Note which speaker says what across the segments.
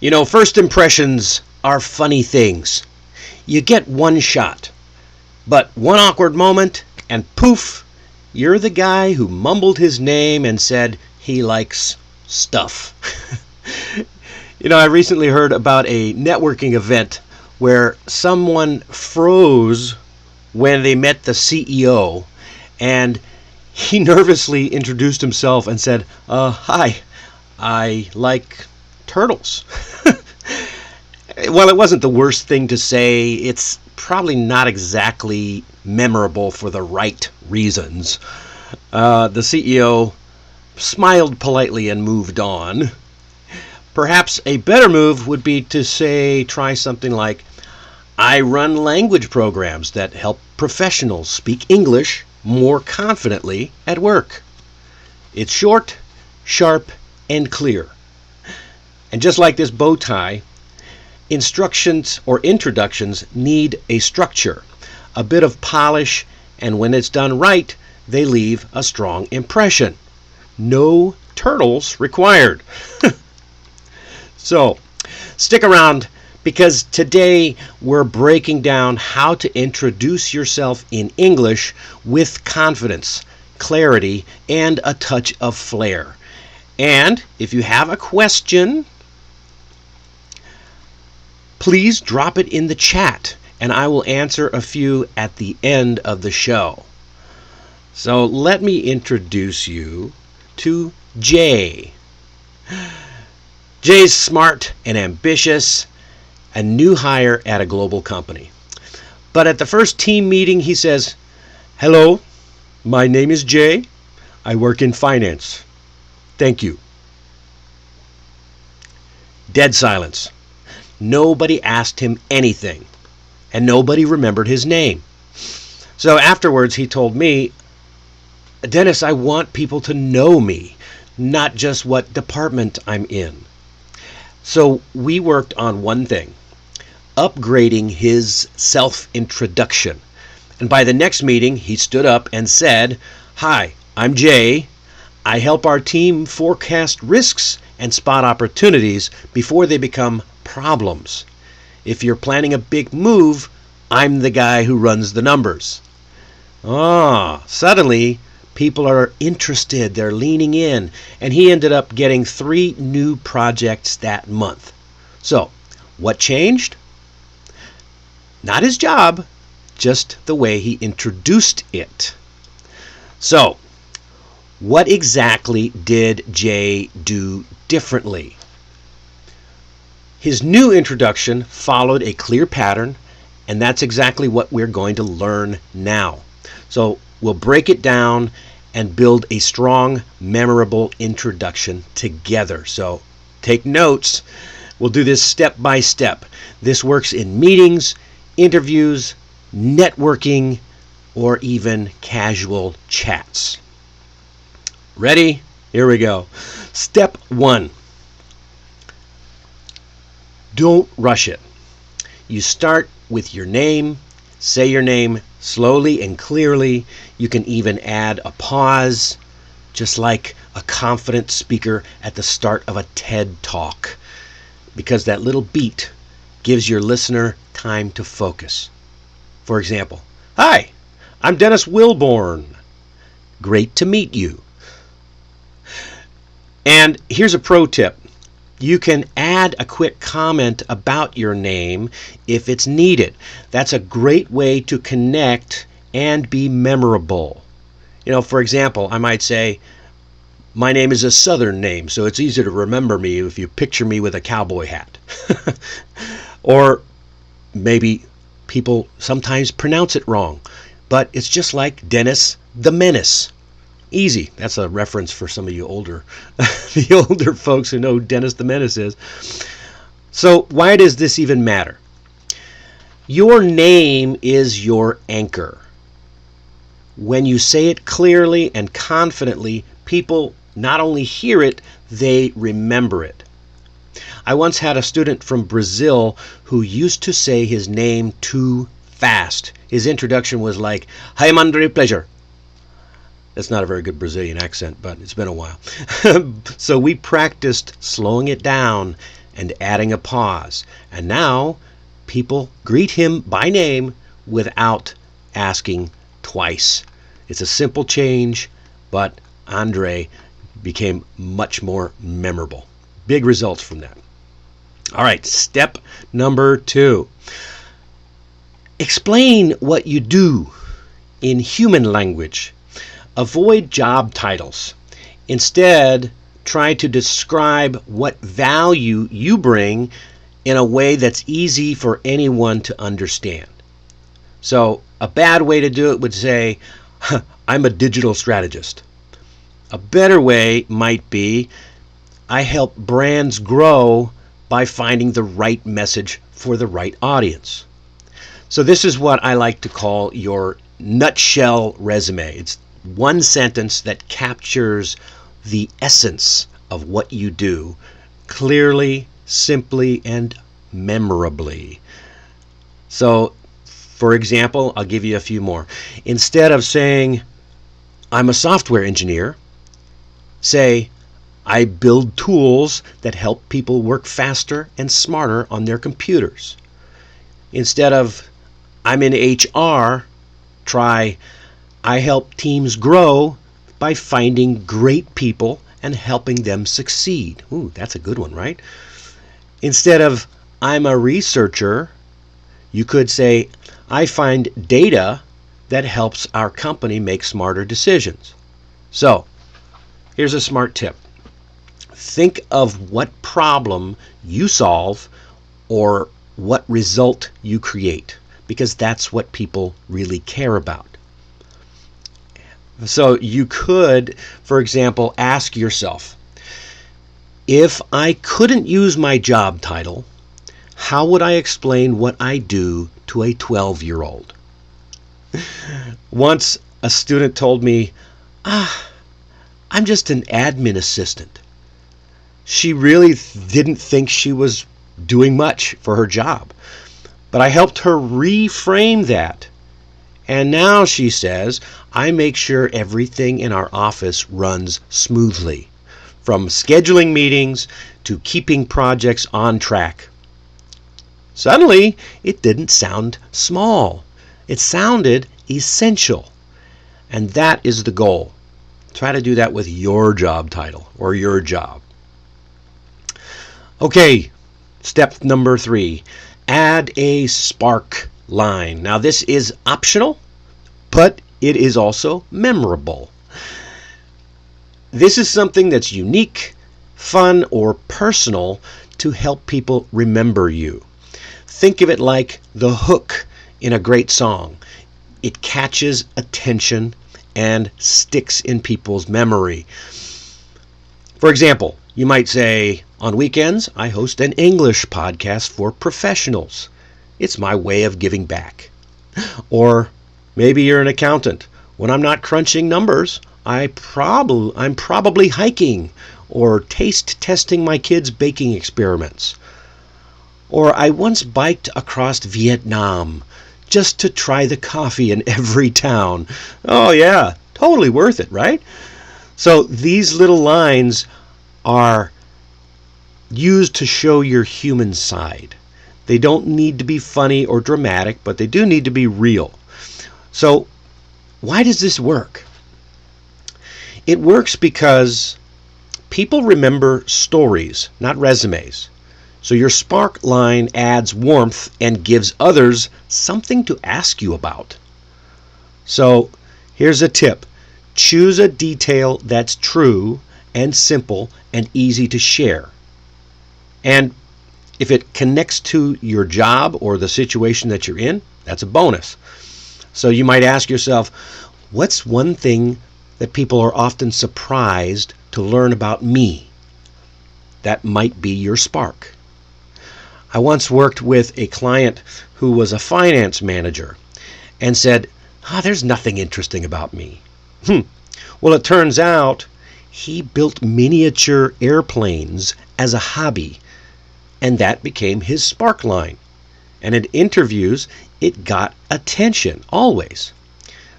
Speaker 1: First impressions are funny things. You get one shot, but one awkward moment, and poof, you're the guy who mumbled his name and said he likes stuff. I recently heard about a networking event where someone froze when they met the CEO, and he nervously introduced himself and said, hi, I like turtles. Well, it wasn't the worst thing to say. It's probably not exactly memorable for the right reasons. The CEO smiled politely and moved on. Perhaps a better move would be to try something like, I run language programs that help professionals speak English more confidently at work. It's short, sharp, and clear. And just like this bow tie, instructions or introductions need a structure, a bit of polish, and when it's done right, they leave a strong impression. No turtles required. So, stick around, because today we're breaking down how to introduce yourself in English with confidence, clarity, and a touch of flair. And if you have a question, please drop it in the chat, and I will answer a few at the end of the show. So let me introduce you to Jay. Jay's smart and ambitious, a new hire at a global company. But at the first team meeting, he says, "Hello, my name is Jay. I work in finance. Thank you." Dead silence. Nobody asked him anything, and nobody remembered his name. So afterwards, he told me, "Dennis, I want people to know me, not just what department I'm in." So we worked on one thing, upgrading his self-introduction. And by the next meeting, he stood up and said, "Hi, I'm Jay. I help our team forecast risks and spot opportunities before they become problems. If you're planning a big move, I'm the guy who runs the numbers." Suddenly, people are interested, they're leaning in, and he ended up getting 3 new projects that month. So, what changed? Not his job, just the way he introduced it. So, what exactly did Jay do differently? His new introduction followed a clear pattern, and that's exactly what we're going to learn now. So we'll break it down and build a strong, memorable introduction together. So take notes. We'll do this step by step. This works in meetings, interviews, networking, or even casual chats. Ready? Here we go. Step 1. Don't rush it. You start with your name. Say your name slowly and clearly. You can even add a pause, just like a confident speaker at the start of a TED Talk, because that little beat gives your listener time to focus. For example, "Hi, I'm Dennis Wilborn. Great to meet you." And here's a pro tip. You can add a quick comment about your name if it's needed. That's a great way to connect and be memorable. For example, I might say, "My name is a Southern name, so it's easy to remember me if you picture me with a cowboy hat." Or maybe people sometimes pronounce it wrong, but it's just like Dennis the Menace. Easy. That's a reference for some of you older, the older folks who know who Dennis the Menace is. So why does this even matter? Your name is your anchor. When you say it clearly and confidently, people not only hear it, they remember it. I once had a student from Brazil who used to say his name too fast. His introduction was like, "Hi, Mandre, pleasure." That's not a very good Brazilian accent, but it's been a while. So we practiced slowing it down and adding a pause. And now people greet him by name without asking twice. It's a simple change, but Andre became much more memorable. Big results from that. All right, step number 2. Explain what you do in human language. Avoid job titles. Instead, try to describe what value you bring in a way that's easy for anyone to understand. So, a bad way to do it would say, I'm a digital strategist. A better way might be, I help brands grow by finding the right message for the right audience. So this is what I like to call your nutshell resume. It's one sentence that captures the essence of what you do clearly, simply, and memorably. So, for example, I'll give you a few more. Instead of saying, I'm a software engineer, say, I build tools that help people work faster and smarter on their computers. Instead of, I'm in HR, try, I help teams grow by finding great people and helping them succeed. Ooh, that's a good one, right? Instead of, I'm a researcher, you could say, I find data that helps our company make smarter decisions. So, here's a smart tip. Think of what problem you solve or what result you create, because that's what people really care about. So you could, for example, ask yourself, if I couldn't use my job title, how would I explain what I do to a 12-year-old? Once a student told me, I'm just an admin assistant. She really didn't think she was doing much for her job. But I helped her reframe that. And now she says, I make sure everything in our office runs smoothly, from scheduling meetings to keeping projects on track. Suddenly, it didn't sound small. It sounded essential. And that is the goal. Try to do that with your job title or your job. Okay, step number 3. Add a spark line. Now this is optional, but it is also memorable. This is something that's unique, fun, or personal to help people remember you. Think of it like the hook in a great song. It catches attention and sticks in people's memory. For example, you might say, on weekends, I host an English podcast for professionals. It's my way of giving back. Or maybe you're an accountant. When I'm not crunching numbers, I'm probably hiking or taste testing my kids' baking experiments. Or I once biked across Vietnam just to try the coffee in every town. Oh yeah, totally worth it, right? So these little lines are used to show your human side. They don't need to be funny or dramatic, but they do need to be real. So why does this work? It works because people remember stories, not resumes. So your spark line adds warmth and gives others something to ask you about. So here's a tip. Choose a detail that's true and simple and easy to share. And if it connects to your job or the situation that you're in, that's a bonus. So you might ask yourself, what's one thing that people are often surprised to learn about me? That might be your spark. I once worked with a client who was a finance manager and said, there's nothing interesting about me. Well, it turns out he built miniature airplanes as a hobby, and that became his spark line. And in interviews, it got attention, always.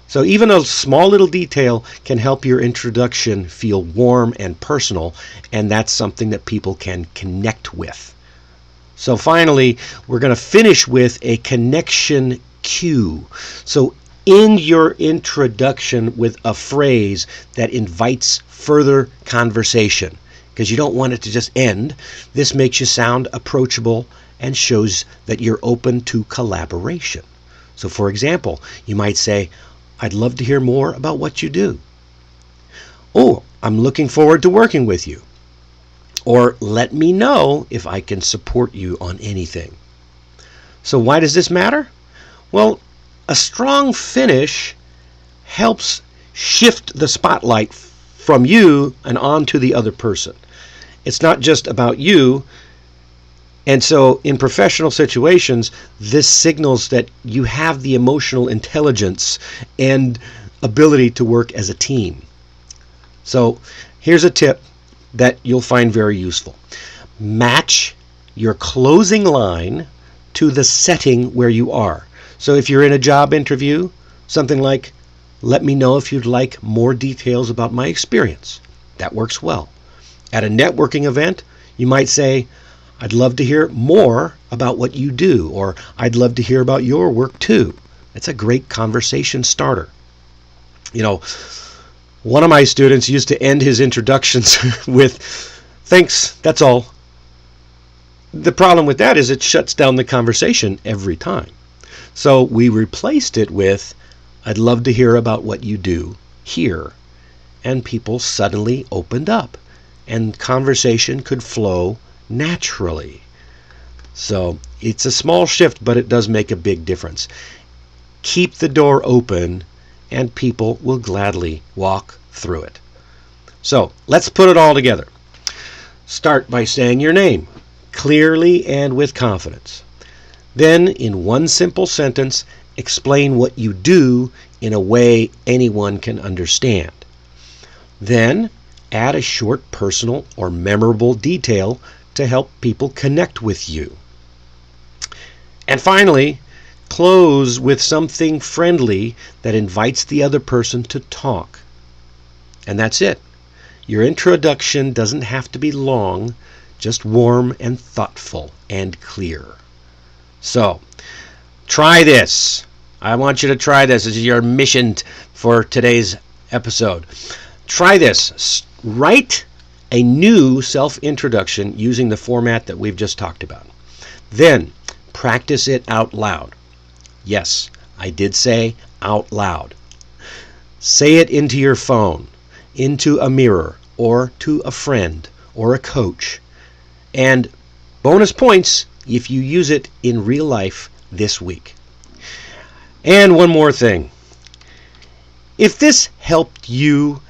Speaker 1: So even a small little detail can help your introduction feel warm and personal, and that's something that people can connect with. So finally, we're going to finish with a connection cue. So end your introduction with a phrase that invites further conversation, because you don't want it to just end. This makes you sound approachable and shows that you're open to collaboration. So for example, you might say, "I'd love to hear more about what you do." "Oh, I'm looking forward to working with you." Or, "Let me know if I can support you on anything." So why does this matter? Well, a strong finish helps shift the spotlight from you and on to the other person. It's not just about you. And so in professional situations, this signals that you have the emotional intelligence and ability to work as a team. So here's a tip that you'll find very useful. Match your closing line to the setting where you are. So if you're in a job interview, something like, "Let me know if you'd like more details about my experience." That works well. At a networking event, you might say, "I'd love to hear more about what you do," or "I'd love to hear about your work too." That's a great conversation starter. One of my students used to end his introductions with, "Thanks, that's all." The problem with that is it shuts down the conversation every time. So we replaced it with, "I'd love to hear about what you do here." And people suddenly opened up, and conversation could flow naturally. So it's a small shift, but it does make a big difference. Keep the door open, and people will gladly walk through it. So let's put it all together. Start by saying your name clearly and with confidence. Then, in one simple sentence, explain what you do in a way anyone can understand. Then, add a short personal or memorable detail to help people connect with you. And finally, close with something friendly that invites the other person to talk. And that's it. Your introduction doesn't have to be long, just warm and thoughtful and clear. So, try this. I want you to try this. This is your mission for today's episode. Try this. Write a new self-introduction using the format that we've just talked about. Then, practice it out loud. Yes, I did say out loud. Say it into your phone, into a mirror, or to a friend or a coach. And bonus points if you use it in real life this week. And one more thing. If this helped you,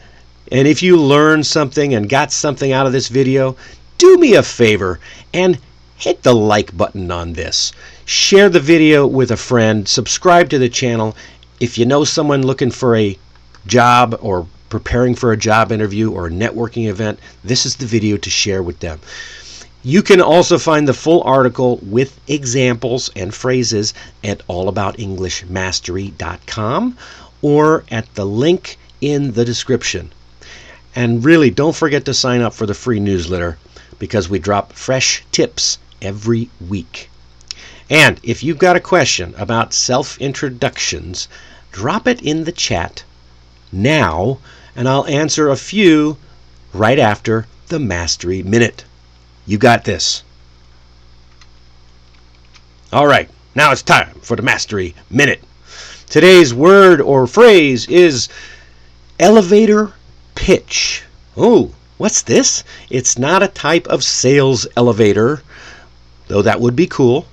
Speaker 1: and if you learned something and got something out of this video, do me a favor and hit the like button on this. Share the video with a friend. Subscribe to the channel. If you know someone looking for a job or preparing for a job interview or a networking event, this is the video to share with them. You can also find the full article with examples and phrases at allaboutenglishmastery.com or at the link in the description. And really, don't forget to sign up for the free newsletter because we drop fresh tips every week. And if you've got a question about self-introductions, drop it in the chat now, and I'll answer a few right after the Mastery Minute. You got this. All right, now it's time for the Mastery Minute. Today's word or phrase is elevator pitch. Oh, what's this? It's not a type of sales elevator, though that would be cool.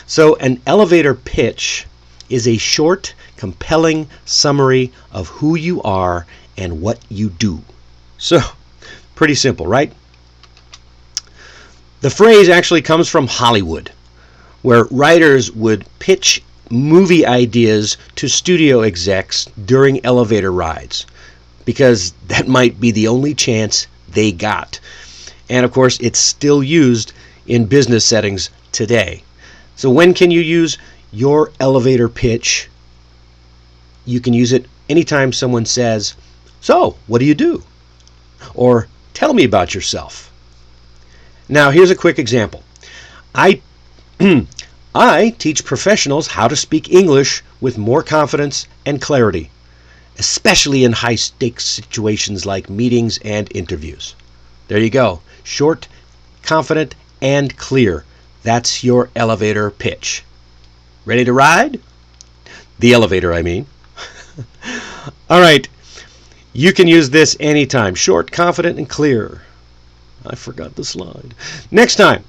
Speaker 1: So an elevator pitch is a short, compelling summary of who you are and what you do. So, pretty simple, right? The phrase actually comes from Hollywood, where writers would pitch movie ideas to studio execs during elevator rides, because that might be the only chance they got. And of course, it's still used in business settings today. So when can you use your elevator pitch? You can use it anytime someone says, "So, what do you do?" Or, "Tell me about yourself." Now, here's a quick example. I I teach professionals how to speak English with more confidence and clarity, especially in high-stakes situations like meetings and interviews. There you go. Short, confident, and clear. That's your elevator pitch. Ready to ride? The elevator, I mean. All right. You can use this anytime. Short, confident, and clear. I forgot the slide. Next time,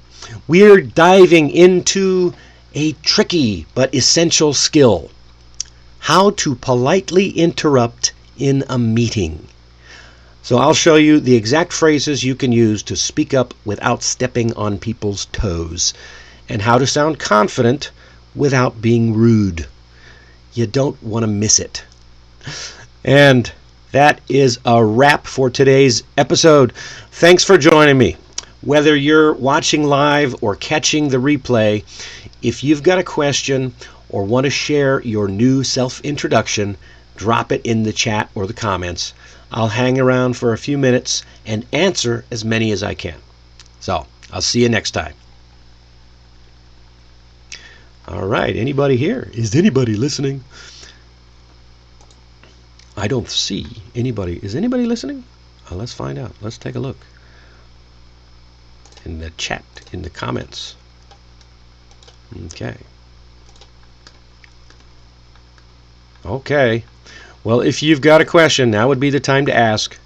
Speaker 1: we're diving into a tricky but essential skill. How to politely interrupt in a meeting. So I'll show you the exact phrases you can use to speak up without stepping on people's toes, and how to sound confident without being rude. You don't want to miss it. And that is a wrap for today's episode. Thanks for joining me. Whether you're watching live or catching the replay, if you've got a question or want to share your new self-introduction, drop it in the chat or the comments. I'll hang around for a few minutes and answer as many as I can. So, I'll see you next time. All right, anybody here? Is anybody listening? I don't see anybody. Is anybody listening? Let's find out. Let's take a look. In the chat, in the comments. Okay. Okay. Well, if you've got a question, now would be the time to ask.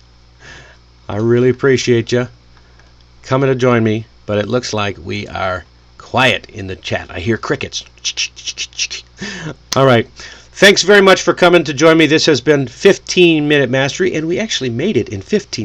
Speaker 1: I really appreciate you coming to join me, but it looks like we are quiet in the chat. I hear crickets. All right. Thanks very much for coming to join me. This has been 15-Minute Mastery, and we actually made it in 15